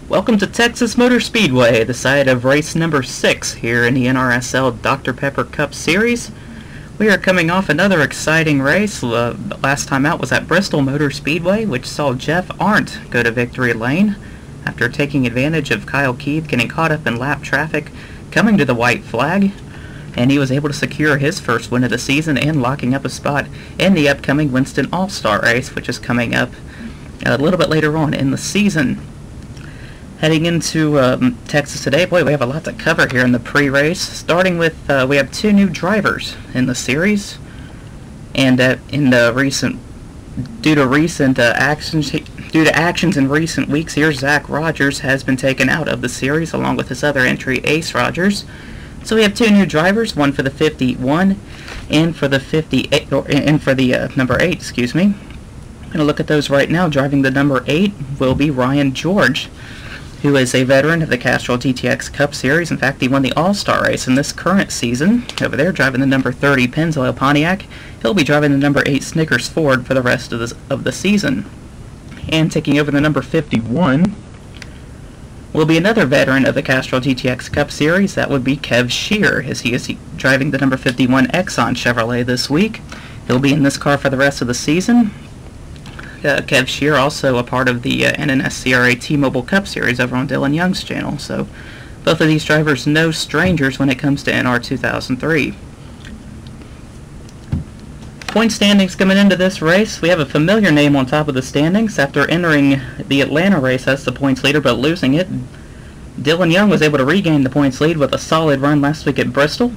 Welcome to Texas Motor Speedway, the site of race number 6 here in the NRSL Dr. Pepper Cup Series. We are coming off another exciting race. Last time out was at Bristol Motor Speedway, which saw Jeff Arndt go to victory lane after taking advantage of Kyle Keith getting caught up in lap traffic coming to the white flag. And he was able to secure his first win of the season and locking up a spot in the upcoming Winston All-Star race, which is coming up a little bit later on in the season. Heading into Texas today, boy, we have a lot to cover here in the pre-race. Starting with, we have 2 new drivers in the series, and due to actions in recent weeks here, Zach Rogers has been taken out of the series along with his other entry, Ace Rogers. So we have 2 new drivers, one for the 51 and for the 58, and for the number 8. Excuse me. I'm going to look at those right now. Driving the number 8 will be Ryan George, who is a veteran of the Castrol GTX Cup Series. In fact, he won the All-Star race in this current season. Over there, driving the number 30 Pennzoil Pontiac. He'll be driving the number 8 Snickers Ford for the rest of the season. And taking over the number 51 will be another veteran of the Castrol GTX Cup Series. That would be Kev Shear, as he is driving the number 51 Exxon Chevrolet this week. He'll be in this car for the rest of the season. Kev Shear also a part of the NRA T-Mobile Cup Series over on Dylan Young's channel. So both of these drivers no strangers when it comes to NR 2003. Point standings coming into this race. We have a familiar name on top of the standings. After entering the Atlanta race as the points leader but losing it, Dylan Young was able to regain the points lead with a solid run last week at Bristol.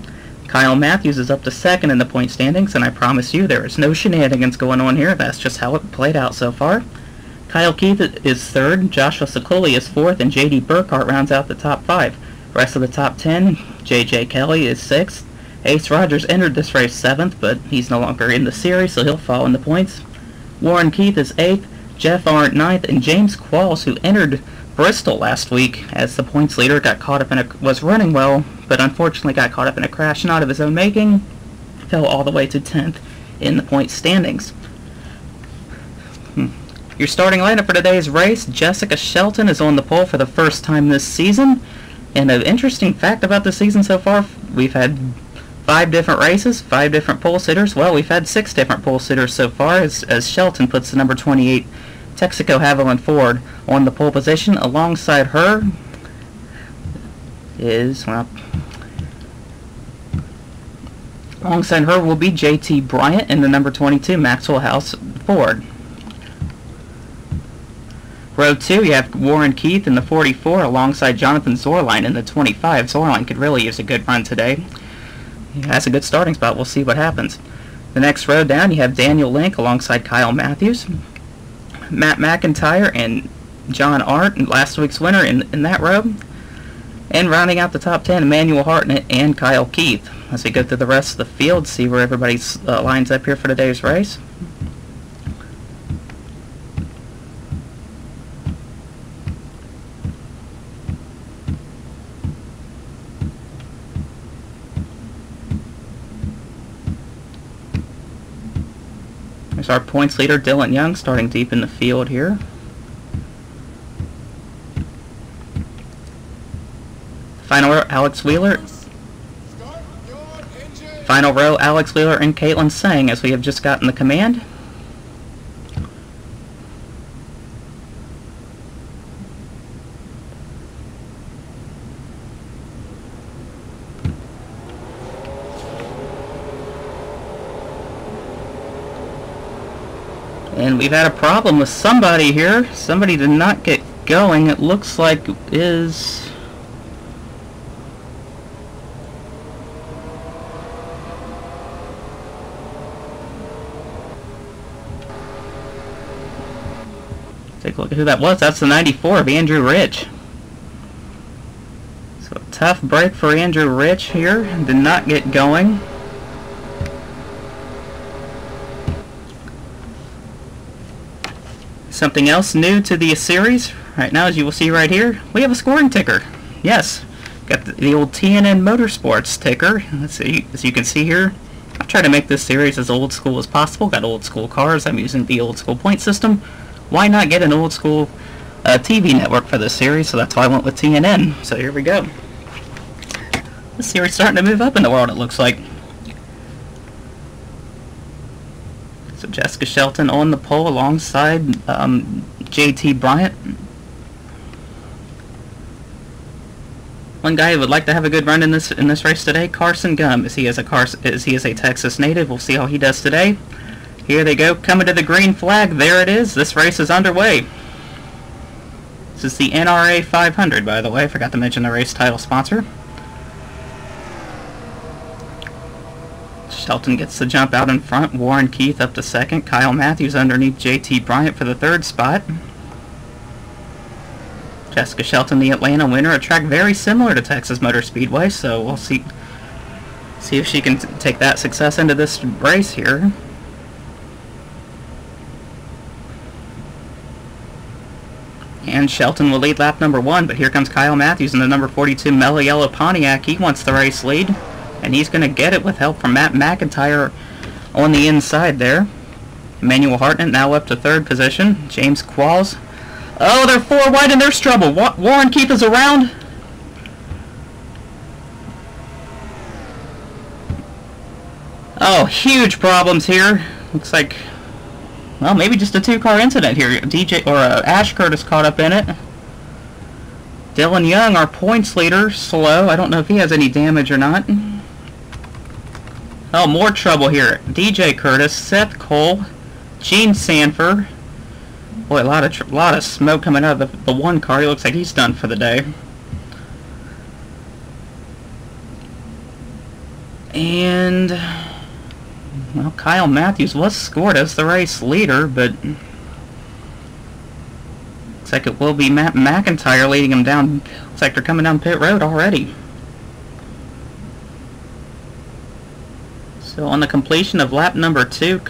Kyle Matthews is up to 2nd in the point standings, and I promise you there is no shenanigans going on here. That's just how it played out so far. Kyle Keith is 3rd, Joshua Siculi is 4th, and J.D. Burkhart rounds out the top 5. Rest of the top 10, J.J. Kelly is 6th. Ace Rogers entered this race 7th, but he's no longer in the series, so he'll fall in the points. Warren Keith is 8th, Jeff Arndt 9th, and James Qualls, who entered Bristol last week as the points leader, got caught up was running well, but unfortunately got caught up in a crash not of his own making, fell all the way to 10th in the point standings. Your starting lineup for today's race: Jessica Shelton is on the pole for the first time this season. And an interesting fact about the season so far, we've had 5 different races, 5 different pole sitters. Well, we've had 6 different pole sitters so far, as Shelton puts the number 28 Texaco Haviland Ford on the pole position. Alongside her will be JT Bryant in the number 22 Maxwell House Ford. Row 2, you have Warren Keith in the 44 alongside Jonathan Zorline in the 25. Zorline could really use a good run today. He has a good starting spot. We'll see what happens. The next row down, you have Daniel Link alongside Kyle Matthews. Matt McIntyre and John Arndt, last week's winner in that row. And rounding out the top 10, Emmanuel Hartnett and Kyle Keith. As we go through the rest of the field, see where everybody lines up here for today's race. There's our points leader, Dylan Young, starting deep in the field here. Final row, Alex Wheeler and Caitlin Sang, as we have just gotten the command. And we've had a problem with somebody here. Somebody did not get going. It looks like is... Take a look at who that was. That's the 94 of Andrew Rich. So a tough break for Andrew Rich here. Did not get going. Something else new to the series right now, as you will see right here, we have a scoring ticker. Yes, got the old TNN Motorsports ticker. Let's see, as you can see here, I've tried to make this series as old school as possible. Got old school cars. I'm using the old school point system. Why not get an old school TV network for this series, so that's why I went with TNN. So here we go. This series starting to move up in the world, it looks like. So Jessica Shelton on the pole alongside JT Bryant. One guy who would like to have a good run in this race today, Carson Gum, as he is a Texas native. We'll see how he does today. Here they go, coming to the green flag. There it is. This race is underway. This is the NRA 500, by the way. I forgot to mention the race title sponsor. Shelton gets the jump out in front. Warren Keith up to second. Kyle Matthews underneath JT Bryant for the third spot. Jessica Shelton, the Atlanta winner, a track very similar to Texas Motor Speedway, so we'll see if she can take that success into this race here. And Shelton will lead lap number 1, but here comes Kyle Matthews in the number 42 Mellow Yellow Pontiac. He wants the race lead, and he's going to get it with help from Matt McIntyre on the inside there. Emmanuel Hartnett now up to third position. James Qualls. Oh, they're 4 wide and there's trouble. Warren Keith is around. Oh, huge problems here. Looks like, well, maybe just a 2-car incident here. Ash Curtis caught up in it. Dylan Young, our points leader, slow. I don't know if he has any damage or not. Oh, more trouble here. DJ Curtis, Seth Cole, Gene Sanford. Boy, a lot of smoke coming out of the one car. He looks like he's done for the day. And, well, Kyle Matthews was scored as the race leader, but looks like it will be Matt McIntyre leading him down. Looks like they're coming down pit road already. So on the completion of lap number 2,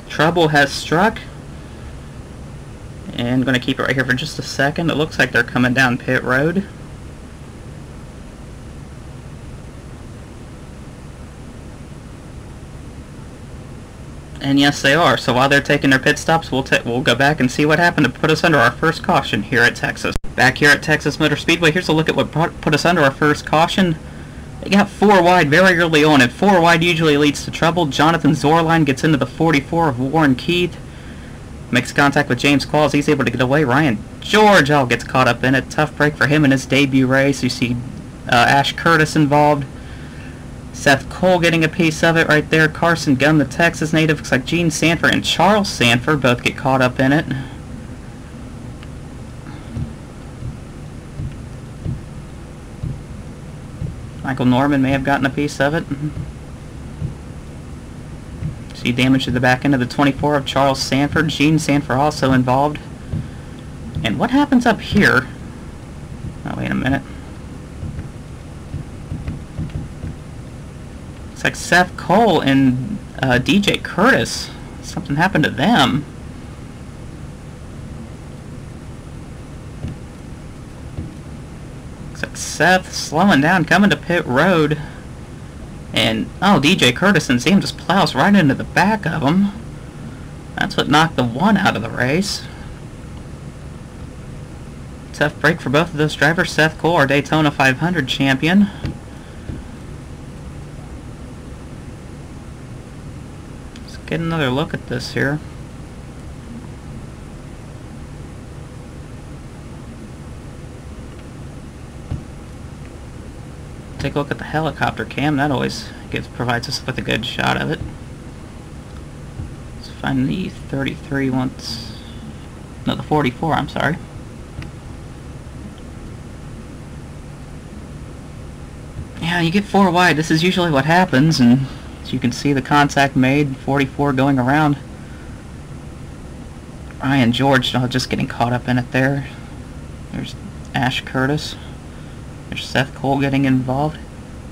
trouble has struck. And I'm going to keep it right here for just a second. It looks like they're coming down pit road. And yes, they are. So while they're taking their pit stops, we'll go back and see what happened to put us under our first caution here at Texas. Back here at Texas Motor Speedway, here's a look at what put us under our first caution. They got 4 wide very early on, and 4 wide usually leads to trouble. Jonathan Zorline gets into the 44 of Warren Keith. Makes contact with James Qualls. He's able to get away. Ryan George gets caught up in it. Tough break for him in his debut race. You see Ash Curtis involved. Seth Cole getting a piece of it right there. Carson Gunn, the Texas native. Looks like Gene Sanford and Charles Sanford both get caught up in it. Michael Norman may have gotten a piece of it. See damage to the back end of the 24 of Charles Sanford. Gene Sanford also involved. And what happens up here? Oh, wait a minute. It's like Seth Cole and DJ Curtis. Something happened to them. Looks like Seth slowing down, coming to pit road. And, oh, DJ Curtis, and see him just plows right into the back of him. That's what knocked the one out of the race. Tough break for both of those drivers. Seth Cole, our Daytona 500 champion. Let's get another look at this here. Take a look at the helicopter cam. That always provides us with a good shot of it. Let's find the 33 once. No, the 44, I'm sorry. Yeah, you get 4 wide. This is usually what happens, and as you can see the contact made, 44 going around. Ryan George just getting caught up in it there. There's Ash Curtis. There's Seth Cole getting involved.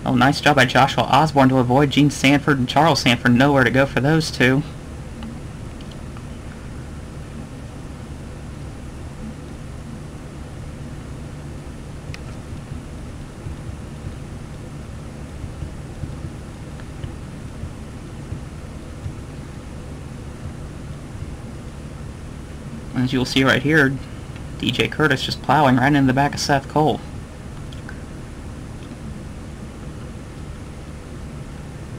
Oh, nice job by Joshua Osborne to avoid Gene Sanford and Charles Sanford. Nowhere to go for those two. As you'll see right here, DJ Curtis just plowing right into the back of Seth Cole.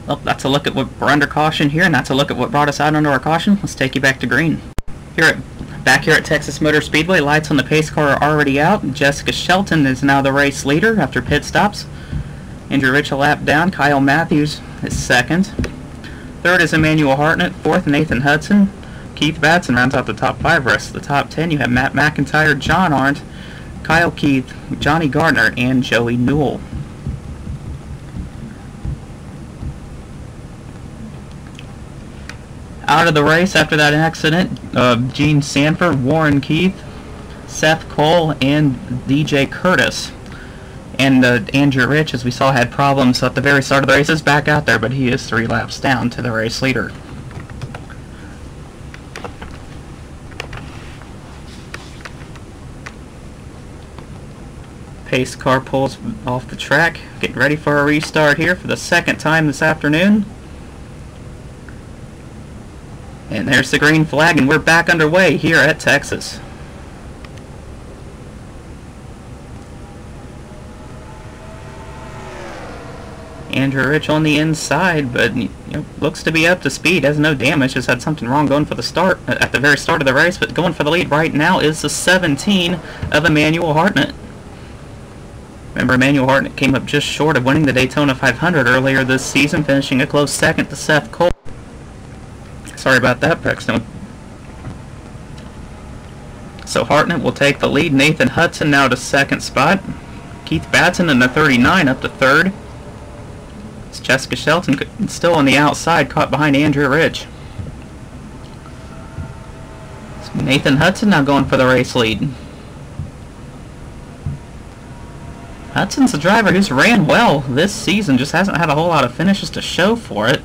Well, that's a look at what we're under caution here, and that's a look at what brought us out under our caution. Let's take you back to green. Back here at Texas Motor Speedway, lights on the pace car are already out. Jessica Shelton is now the race leader after pit stops. Andrew Rich a lap down. Kyle Matthews is second. Third is Emmanuel Hartnett. Fourth, Nathan Hudson. Keith Batson rounds out the top 5. Rest of the top 10, you have Matt McIntyre, John Arndt, Kyle Keith, Johnny Gardner, and Joey Newell. Out of the race after that accident, Gene Sanford, Warren Keith, Seth Cole, and DJ Curtis. And Andrew Rich, as we saw, had problems at the very start of the race. Is back out there, but he is 3 laps down to the race leader. Pace car pulls off the track, getting ready for a restart here for the second time this afternoon. And there's the green flag, and we're back underway here at Texas. Andrew Rich on the inside, but looks to be up to speed. Has no damage. Just had something wrong going for the start at the very start of the race, but going for the lead right now is the 17 of Emmanuel Hartnett. Remember, Emmanuel Hartnett came up just short of winning the Daytona 500 earlier this season, finishing a close second to Seth Cole. Sorry about that, Paxton. So Hartnett will take the lead. Nathan Hudson now to second spot. Keith Batson in the 39 up to third. It's Jessica Shelton still on the outside, caught behind Andrew Rich. It's Nathan Hudson now going for the race lead. Hudson's a driver who's ran well this season, just hasn't had a whole lot of finishes to show for it.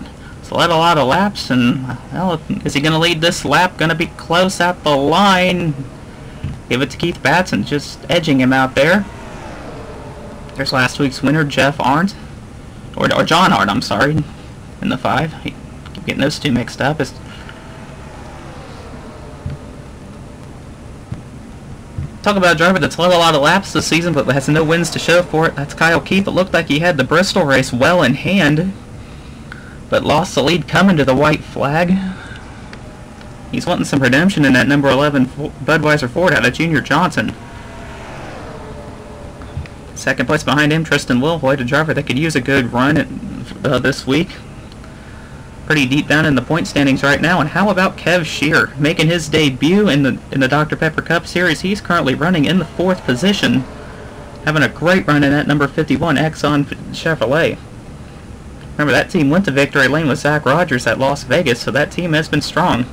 Led a lot of laps, and well, is he going to lead this lap? Going to be close at the line. Give it to Keith Batson, just edging him out there. There's last week's winner, Jeff Arndt, or John Arndt, I'm sorry, in the 5. I keep getting those two mixed up. Talk about a driver that's led a lot of laps this season, but has no wins to show for it. That's Kyle Keith. It looked like he had the Bristol race well in hand, but lost the lead coming to the white flag. He's wanting some redemption in that number 11 Budweiser Ford out of Junior Johnson. Second place behind him, Tristan Wilhoit, a driver that could use a good run this week. Pretty deep down in the point standings right now. And how about Kev Shear making his debut in the Dr. Pepper Cup Series? He's currently running in the 4th position, having a great run in that number 51 Exxon Chevrolet. Remember, that team went to victory lane with Zach Rogers at Las Vegas, so that team has been strong.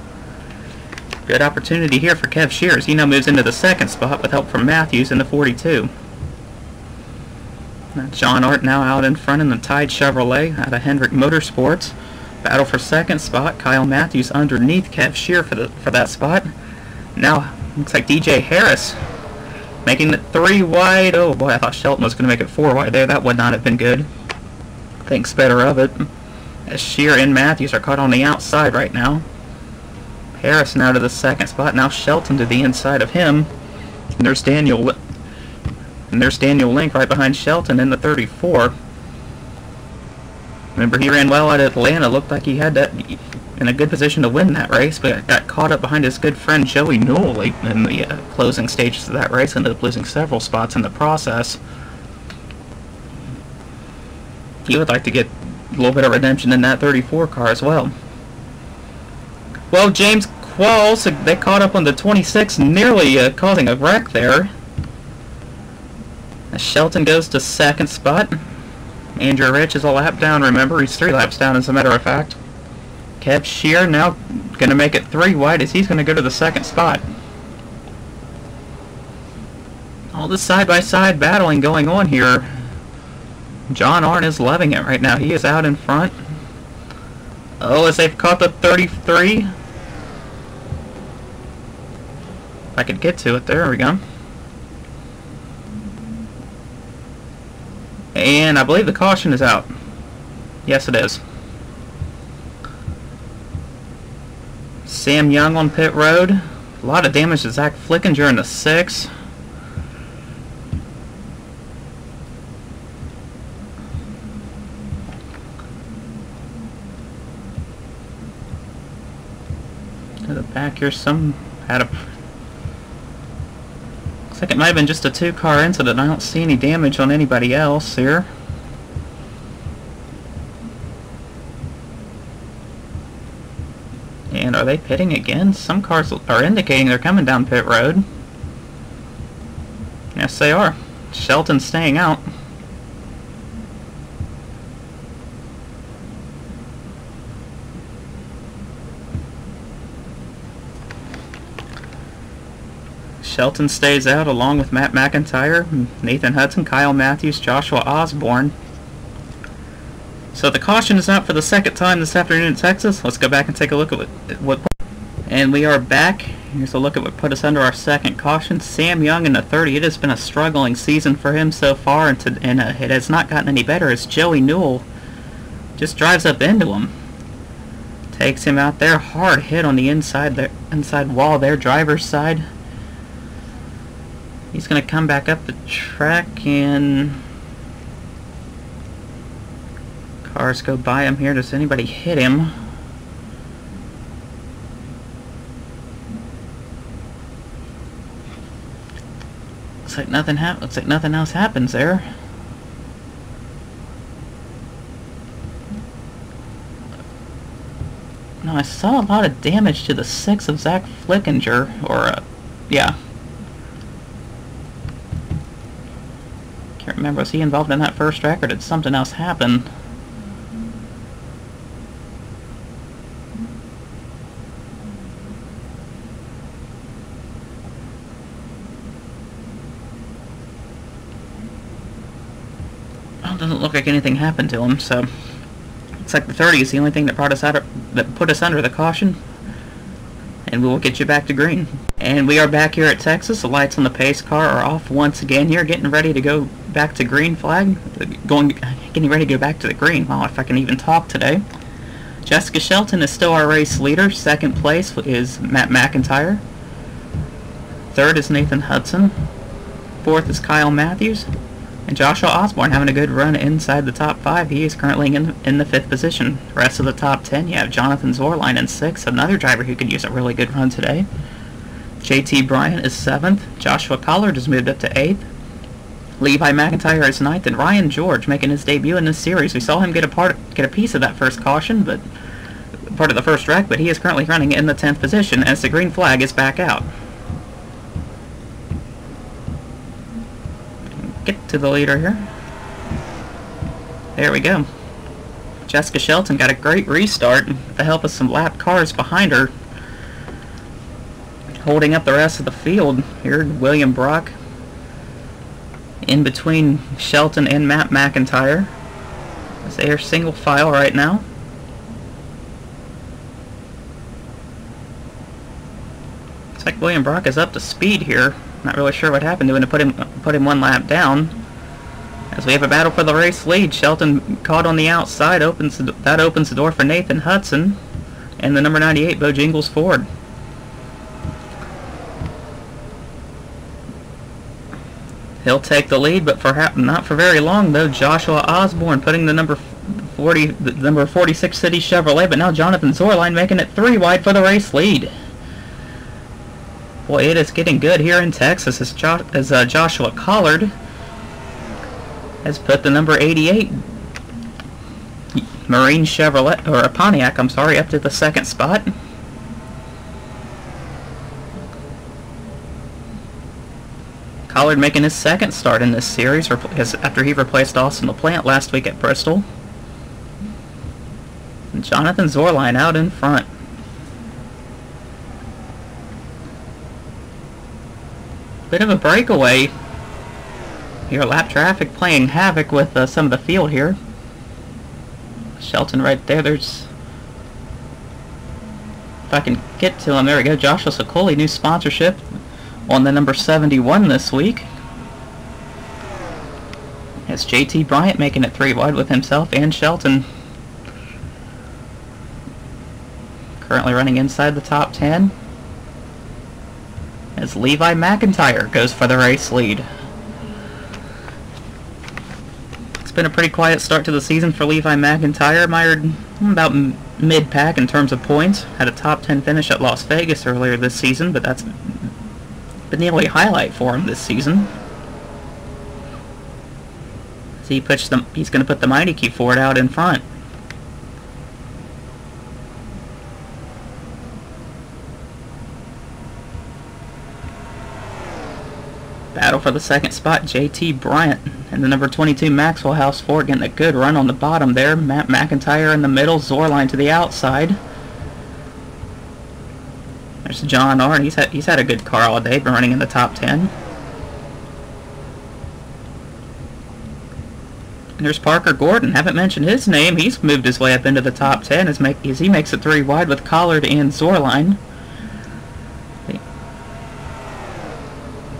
Good opportunity here for Kev Shears. He now moves into the 2nd spot with help from Matthews in the 42. John Arndt now out in front in the Tide Chevrolet out of Hendrick Motorsports. Battle for 2nd spot. Kyle Matthews underneath Kev Shear for that spot. Now, looks like DJ Harris making it 3 wide. Oh boy, I thought Shelton was going to make it 4 wide there. That would not have been good. Thinks better of it, as Shear and Matthews are caught on the outside right now. Harris now to the 2nd spot. Now Shelton to the inside of him. And there's Daniel Link right behind Shelton in the 34. Remember, he ran well at Atlanta. Looked like he had that in a good position to win that race, but got caught up behind his good friend Joey Newell late in the closing stages of that race. Ended up losing several spots in the process. He would like to get a little bit of redemption in that 34 car as well. Well, James Qualls, they caught up on the 26, nearly causing a wreck there. As Shelton goes to 2nd spot. Andrew Rich is a lap down, remember. He's 3 laps down, as a matter of fact. Kev Shear now going to make it 3 wide as he's going to go to the 2nd spot. All this side-by-side battling going on here. John Arndt is loving it right now. He is out in front. Oh, as they've caught the 33. If I could get to it, there we go. And I believe the caution is out. Yes, it is. Sam Young on pit road. A lot of damage to Zach Flickinger in the 6. To the back here, some had a... Looks like it might have been just a two-car incident. I don't see any damage on anybody else here. And are they pitting again? Some cars are indicating they're coming down pit road. Yes, they are. Shelton's staying out. Shelton stays out along with Matt McIntyre, Nathan Hudson, Kyle Matthews, Joshua Osborne. So the caution is out for the second time this afternoon in Texas. Let's go back and take a look at what and we are back. Here's a look at what put us under our second caution. Sam Young in the 30. It has been a struggling season for him so far, and it has not gotten any better as Joey Newell just drives up into him. Takes him out there. Hard hit on the inside wall there, driver's side. He's going to come back up the track, and cars go by him here. Does anybody hit him? Looks like nothing else happens there. No, I saw a lot of damage to the 6 of Zach Flickinger, or yeah. Can't remember, was he involved in that first wreck, or did something else happen? Well, it doesn't look like anything happened to him, so looks like the 30 is the only thing that brought us out that put us under the caution, and we will get you back to green. And we are back here at Texas. The lights on the pace car are off once again here, getting ready to go back to green flag. Getting ready to go back to the green. Wow, if I can even talk today. Jessica Shelton is still our race leader. Second place is Matt McIntyre. Third is Nathan Hudson. Fourth is Kyle Matthews. And Joshua Osborne having a good run inside the top 5. He is currently in the 5th position. The rest of the top 10, you have Jonathan Zorline in 6th, another driver who could use a really good run today. JT Bryant is 7th. Joshua Collard has moved up to 8th. Levi McIntyre is 9th, and Ryan George making his debut in this series. We saw him get a piece of that first caution, but part of the first wreck, but he is currently running in the 10th position as the green flag is back out. Get to the leader here. There we go. Jessica Shelton got a great restart with the help of some lap cars behind her, holding up the rest of the field here. William Brock in between Shelton and Matt McIntyre as they are single file right now. Looks like William Brock is up to speed here. Not really sure what happened to him to put him one lap down. As we have a battle for the race lead, Shelton caught on the outside. Opens the door for Nathan Hudson and the number 98 Bojangles Ford. He'll take the lead, but not for very long though. Joshua Osborne putting the number 46 City Chevrolet, but now Jonathan Zorline making it 3 wide for the race lead. Boy, it is getting good here in Texas as Joshua Collard has put the number 88 Marine Chevrolet, or a Pontiac, I'm sorry, up to the 2nd spot. Collard making his 2nd start in this series after he replaced Austin LaPlante last week at Bristol. And Jonathan Zorline out in front. Bit of a breakaway here. Lap traffic playing havoc with some of the field here. Shelton right there. If I can get to him, there we go. Joshua Sokoli, new sponsorship on the number 71 this week. It's JT Bryant making it 3 wide with himself and Shelton. Currently running inside the top 10. As Levi McIntyre goes for the race lead. It's been a pretty quiet start to the season for Levi McIntyre. Mired about mid-pack in terms of points. Had a top 10 finish at Las Vegas earlier this season, but that's been the only highlight for him this season. So he's going to put the Mighty Key Ford out in front. Battle for the second spot, JT Bryant and the number 22 Maxwell House Ford getting a good run on the bottom there. Matt McIntyre in the middle, Zorline to the outside. There's John Arndt. He's had a good car all day, been running in the top 10. And there's Parker Gordon. Haven't mentioned his name. He's moved his way up into the top 10 as he makes it 3 wide with Collard and Zorline.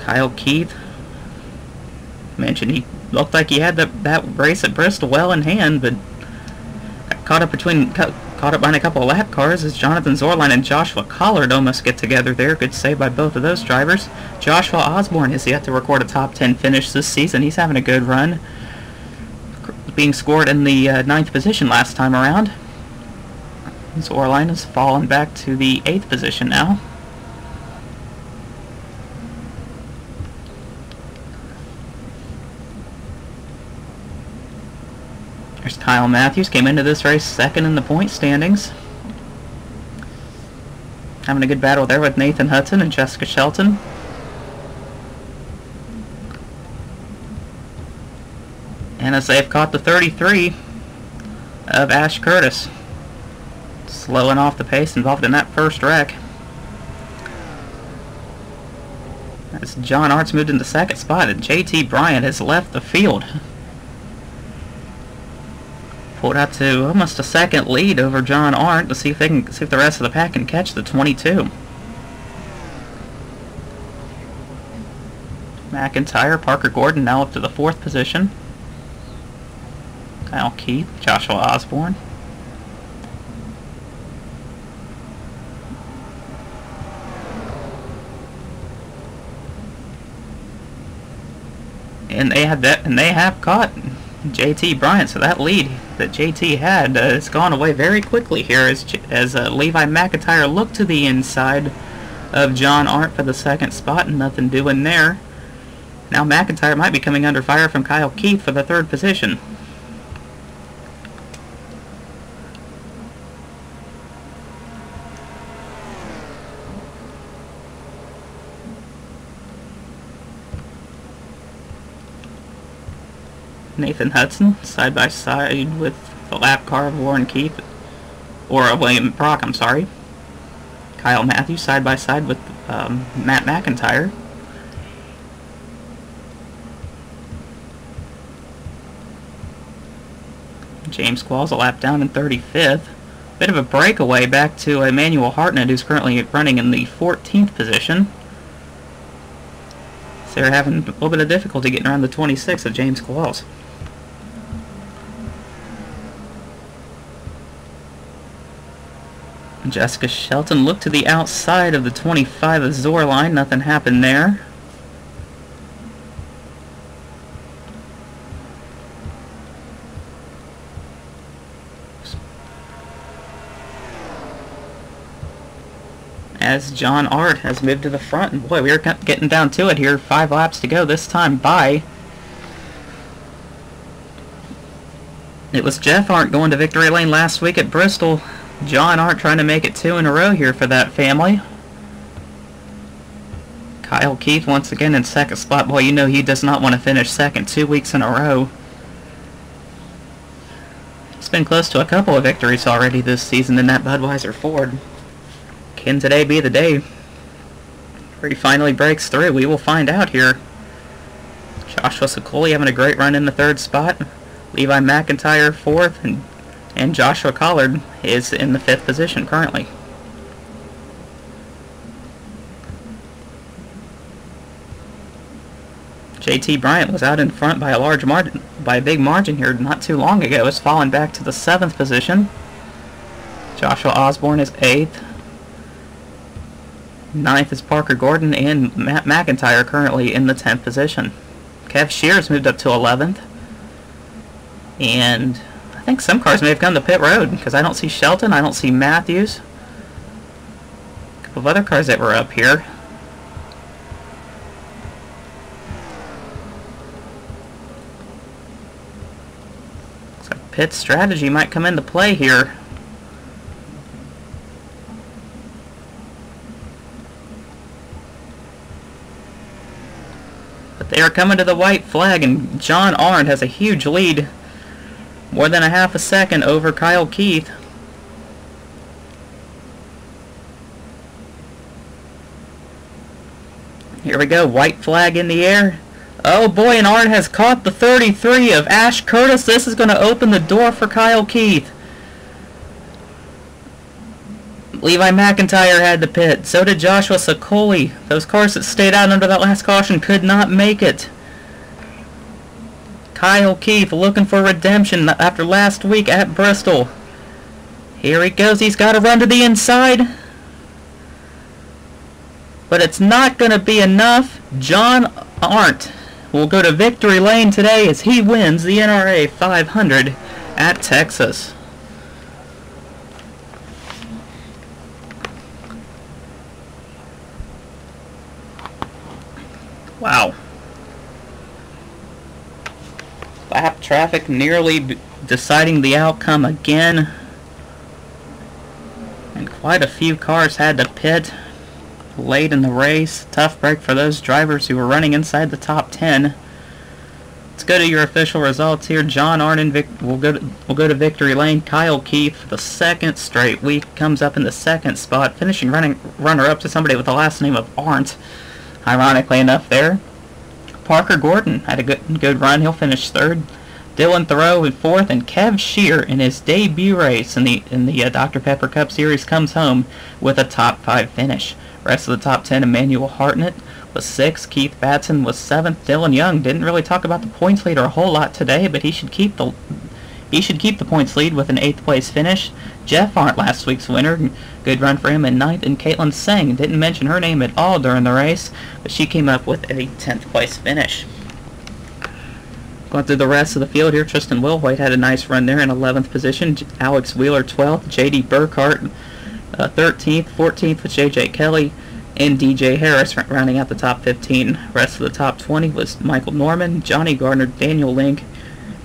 Kyle Keith mentioned he looked like he had that race at Bristol well in hand, but got caught up behind a couple of lap cars as Jonathan Zorline and Joshua Collard almost get together there. Good save by both of those drivers. Joshua Osborne has yet to record a top 10 finish this season. He's having a good run, being scored in the 9th position last time around. Zorline has fallen back to the 8th position now. There's Kyle Matthews, came into this race second in the point standings. Having a good battle there with Nathan Hudson and Jessica Shelton. And as they've caught the 33 of Ash Curtis, slowing off the pace involved in that first wreck. As John Art's moved into second spot and JT Bryant has left the field. Pulled out to almost a second lead over John Arndt to see if the rest of the pack can catch the 22. McIntyre, Parker Gordon now up to the 4th position. Kyle Keith, Joshua Osborne. And they have caught JT Bryant, so that lead that JT had has gone away very quickly here as Levi McIntyre looked to the inside of John Arndt for the second spot and nothing doing there. Now McIntyre might be coming under fire from Kyle Keith for the 3rd position. Nathan Hudson, side by side with the lap car of William Brock, I'm sorry. Kyle Matthews, side by side with Matt McIntyre. James Qualls a lap down in 35th. Bit of a breakaway back to Emmanuel Hartnett, who's currently running in the 14th position. So they're having a little bit of difficulty getting around the 26th of James Qualls. Jessica Shelton looked to the outside of the 25 of Zorline. Nothing happened there. As John Arndt has moved to the front, and boy, we're getting down to it here. 5 laps to go, this time by. It was Jeff Arndt going to victory lane last week at Bristol. John Arndt trying to make it 2 in a row here for that family. Kyle Keith once again in second spot. Boy, you know he does not want to finish second 2 weeks in a row. He's been close to a couple of victories already this season in that Budweiser Ford. Can today be the day where he finally breaks through? We will find out here. Joshua Sokoli having a great run in the 3rd spot. Levi McIntyre 4th, and Joshua Collard is in the 5th position currently. JT Bryant was out in front by a big margin here not too long ago. Has fallen back to the 7th position. Joshua Osborne is 8th. 9th is Parker Gordon, and Matt McIntyre currently in the 10th position. Kev Shears moved up to 11th. And I think some cars may have gone to pit road, because I don't see Shelton, I don't see Matthews. A couple of other cars that were up here. Looks like pit strategy might come into play here. But they are coming to the white flag, and John Arndt has a huge lead. More than a half a second over Kyle Keith. Here we go, white flag in the air. Oh boy, and Arndt has caught the 33 of Ash Curtis. This is going to open the door for Kyle Keith. Levi McIntyre had to pit. So did Joshua Sokoli. Those cars that stayed out under that last caution could not make it. Kyle Keith looking for redemption after last week at Bristol. Here he goes. He's got to run to the inside. But it's not going to be enough. John Arndt will go to victory lane today as he wins the NRA 500 at Texas. Wow. Lap traffic nearly deciding the outcome again. And quite a few cars had to pit late in the race. Tough break for those drivers who were running inside the top 10. Let's go to your official results here. John Arndt will go to victory lane. Kyle Keith for the second straight week comes up in the second spot, finishing runner-up to somebody with the last name of Arndt. Ironically enough there. Parker Gordon had a good run. He'll finish third. Dylan Thoreau in fourth, and Kev Shear in his debut race in the Dr. Pepper Cup Series comes home with a top 5 finish. Rest of the top 10, Emmanuel Hartnett was 6th. Keith Batson was 7th. Dylan Young didn't really talk about the points leader a whole lot today, but he should keep the points lead with an 8th place finish. Jeff Arndt, last week's winner, good run for him in 9th, and Caitlin Singh, didn't mention her name at all during the race, but she came up with a 10th place finish. Going through the rest of the field here, Tristan Wilhoit had a nice run there in 11th position. Alex Wheeler 12th, J.D. Burkhart 13th, 14th with J.J. Kelly, and D.J. Harris rounding out the top 15. Rest of the top 20 was Michael Norman, Johnny Gardner, Daniel Link,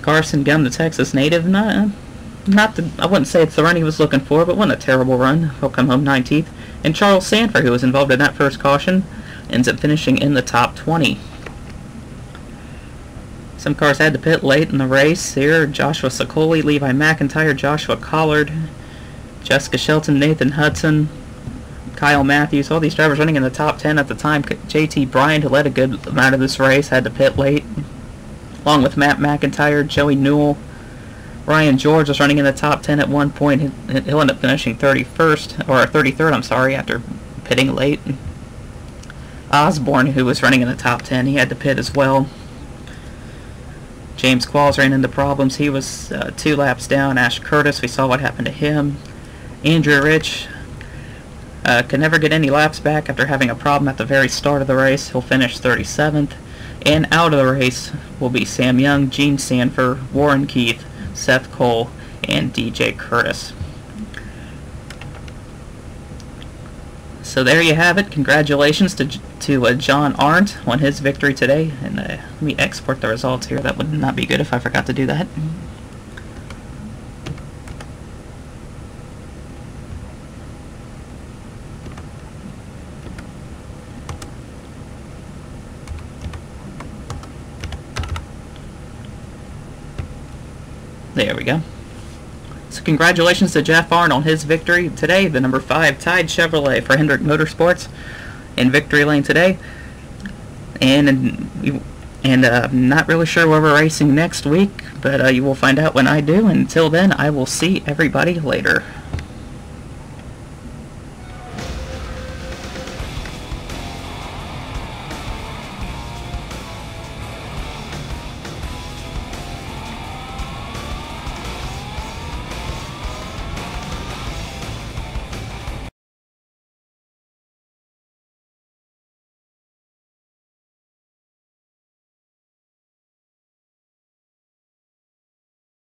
Carson Gum, the Texas native. I wouldn't say it's the run he was looking for, but wasn't a terrible run. He'll come home 19th. And Charles Sanford, who was involved in that first caution, ends up finishing in the top 20. Some cars had to pit late in the race here. Joshua Sokoli, Levi McIntyre, Joshua Collard, Jessica Shelton, Nathan Hudson, Kyle Matthews, all these drivers running in the top 10 at the time. JT Bryant, who led a good amount of this race, had to pit late, along with Matt McIntyre, Joey Newell. Ryan George was running in the top 10 at one point. He'll end up finishing 31st, or 33rd, I'm sorry, after pitting late. Osborne, who was running in the top 10, he had to pit as well. James Qualls ran into problems. He was 2 laps down. Ash Curtis, we saw what happened to him. Andrew Rich could never get any laps back after having a problem at the very start of the race. He'll finish 37th. And out of the race will be Sam Young, Gene Sanford, Warren Keith, Seth Cole, and DJ Curtis. So there you have it. Congratulations to John Arndt on his victory today. And let me export the results here. That would not be good if I forgot to do that. There we go. So congratulations to Jeff Arndt on his victory today. The number 5 Tide Chevrolet for Hendrick Motorsports in victory lane today. And I'm not really sure where we're racing next week, but you will find out when I do. Until then, I will see everybody later.